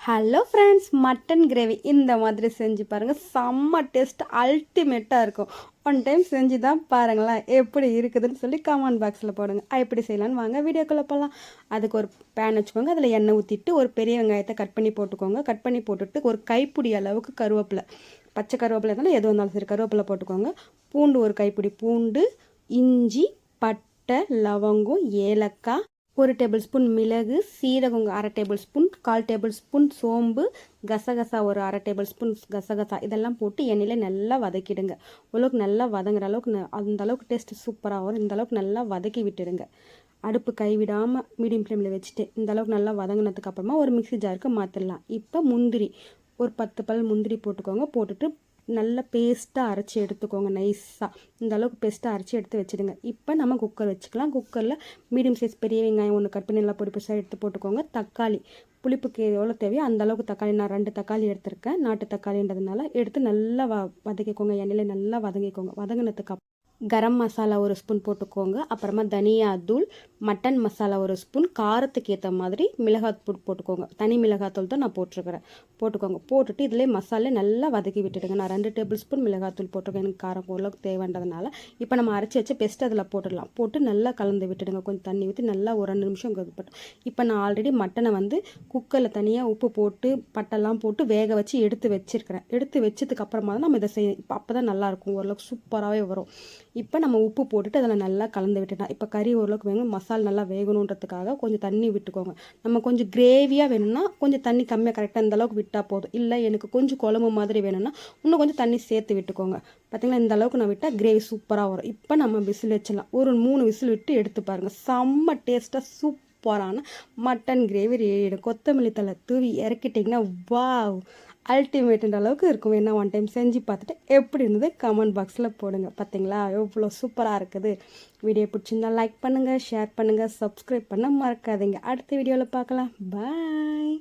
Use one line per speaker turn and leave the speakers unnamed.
Hello friends, mutton gravy இந்த மாதிரி செஞ்சு பாருங்கள். செம்ம டேஸ்ட், அல்டிமேட்டாக இருக்கும். ஒன் டைம் செஞ்சு தான் பாருங்களேன், எப்படி இருக்குதுன்னு சொல்லி கமெண்ட் பாக்ஸில் போடுங்க. எப்படி செய்யலான்னு வாங்க வீடியோக்குள்ளே போகலாம். அதுக்கு ஒரு பேன் வச்சுக்கோங்க. அதில் எண்ணெய் ஊற்றிட்டு ஒரு பெரிய வெங்காயத்தை கட் பண்ணி போட்டுக்கோங்க. கட் பண்ணி போட்டுட்டு ஒரு கைப்பிடி அளவுக்கு கருவேப்பிலை, பச்சை கருவேப்பிலை இருந்தாலும் எது வந்தாலும் சரி, கருவேப்பிலை போட்டுக்கோங்க. பூண்டு ஒரு கைப்பிடி பூண்டு, இஞ்சி, பட்டை, லவங்கம், ஏலக்காய், ஒரு டேபிள் ஸ்பூன் மிளகு, சீரகம் அரை டேபிள் ஸ்பூன், 1/4 டேபிள் ஸ்பூன் சோம்பு, கசகசா ஒரு அரை டேபிள் ஸ்பூன் கசகசா, இதெல்லாம் போட்டு எண்ணெயில் நல்லா வதக்கிடுங்க. ஓரளவுக்கு நல்லா வதங்குற அளவுக்கு அந்த அளவுக்கு டேஸ்ட் சூப்பராக வரும். இந்த அளவுக்கு நல்லா வதக்கி விட்டுடுங்க. அடுப்பு கைவிடாமல் மீடியம் ஃப்ளேமில் வச்சுட்டு இந்த அளவுக்கு நல்லா வதங்கினதுக்கு அப்புறமா ஒரு மிக்ஸி ஜாருக்கு மாற்றிடலாம். இப்போ முந்திரி ஒரு 10 பல் முந்திரி போட்டுக்கோங்க. போட்டுட்டு நல்லா பேஸ்ட்டாக அரைச்சி எடுத்துக்கோங்க. நைஸாக இந்த அளவுக்கு பேஸ்ட்டாக அரைச்சி எடுத்து வச்சுடுங்க. இப்போ நம்ம குக்கர் வச்சுக்கலாம். குக்கரில் மீடியம் சைஸ் பெரிய வெங்காயம் ஒன்று கட் பண்ணி நல்லா பொடி பொடிசாக எடுத்து போட்டுக்கோங்க. தக்காளி புளிப்புக்கு எவ்வளோ தேவையோ அந்த அளவுக்கு தக்காளி, நான் 2 தக்காளி எடுத்திருக்கேன். நாட்டு தக்காளின்றதுனால எடுத்து நல்லா வதக்கிக்கோங்க. எண்ணெயில் நல்லா வதங்கிக்கோங்க. வதங்கினதுக்கு கரம் மசாலா ஒரு ஸ்பூன் போட்டுக்கோங்க. அப்புறமா தனியா தூள், மட்டன் மசாலா ஒரு ஸ்பூன், காரத்துக்கு ஏற்ற மாதிரி மிளகாத்தூள் போட்டுக்கோங்க. தனி மிளகாத்தூள் தான் நான் போட்டிருக்கிறேன். போட்டுக்கோங்க. போட்டுட்டு இதிலே மசாலா நல்லா வதக்கி விட்டுடுங்க. நான் 2 டேபிள் ஸ்பூன் மிளகாத்தூள் போட்டிருக்கேன். எனக்கு காரம் ஓரளவுக்கு தேவைன்றதுனால இப்போ நம்ம அரைச்சி வச்ச பெஸ்ட் அதில் போட்டுடலாம். போட்டு நல்லா கலந்து விட்டுடுங்க. கொஞ்சம் தண்ணி ஊற்றி நல்லா ஒரு 2 நிமிஷம் கொதிப்பட்டும். இப்போ நான் ஆல்ரெடி மட்டனை குக்கரில் தனியாக உப்பு போட்டு பட்டெல்லாம் போட்டு வேக வச்சு எடுத்து வச்சிருக்கிறேன். எடுத்து வச்சதுக்கு அப்புறமா தான் நம்ம இதை செய்யணும். இப்போ அப்போ தான் நல்லாயிருக்கும். ஓரளவுக்கு சூப்பராகவே வரும். இப்போ நம்ம உப்பு போட்டுட்டு அதில் நல்லா கலந்து விட்டுட்டோம். இப்போ கறி ஓரளவுக்கு வேணும், மசாலா நல்லா வேகணுன்றதுக்காக கொஞ்சம் தண்ணி விட்டுக்கோங்க. நம்ம கொஞ்சம் கிரேவியாக வேணும்னா கொஞ்சம் தண்ணி கம்மியாக கரெக்டாக இந்த அளவுக்கு விட்டால் போதும். இல்லை எனக்கு கொஞ்சம் குழம்பு மாதிரி வேணும்னா இன்னும் கொஞ்சம் தண்ணி சேர்த்து விட்டுக்கோங்க. பார்த்திங்களா, இந்த அளவுக்கு நான் விட்டால் கிரேவி சூப்பராக வரும். இப்போ நம்ம விசில் வச்சிடலாம். ஒரு 3 விசில் விட்டு எடுத்து பாருங்கள். செம்ம டேஸ்ட்டாக சூப்பரான மட்டன் கிரேவி ரெடி. கொத்தமல்லி தழை தூவி இறக்கிட்டிங்கன்னா வாவ், அல்டிமேட்டுன்ற அளவுக்கு இருக்கும். வேணா ஒன் டைம் செஞ்சு பார்த்துட்டு எப்படி இருந்தது கமெண்ட் பாக்ஸில் போடுங்க. பார்த்தீங்களா எவ்வளோ சூப்பராக இருக்குது. வீடியோ பிடிச்சிருந்தா லைக் பண்ணுங்கள், ஷேர் பண்ணுங்கள், சப்ஸ்கிரைப் பண்ண மறக்காதீங்க. அடுத்த வீடியோவில் பார்க்கலாம். பாய்.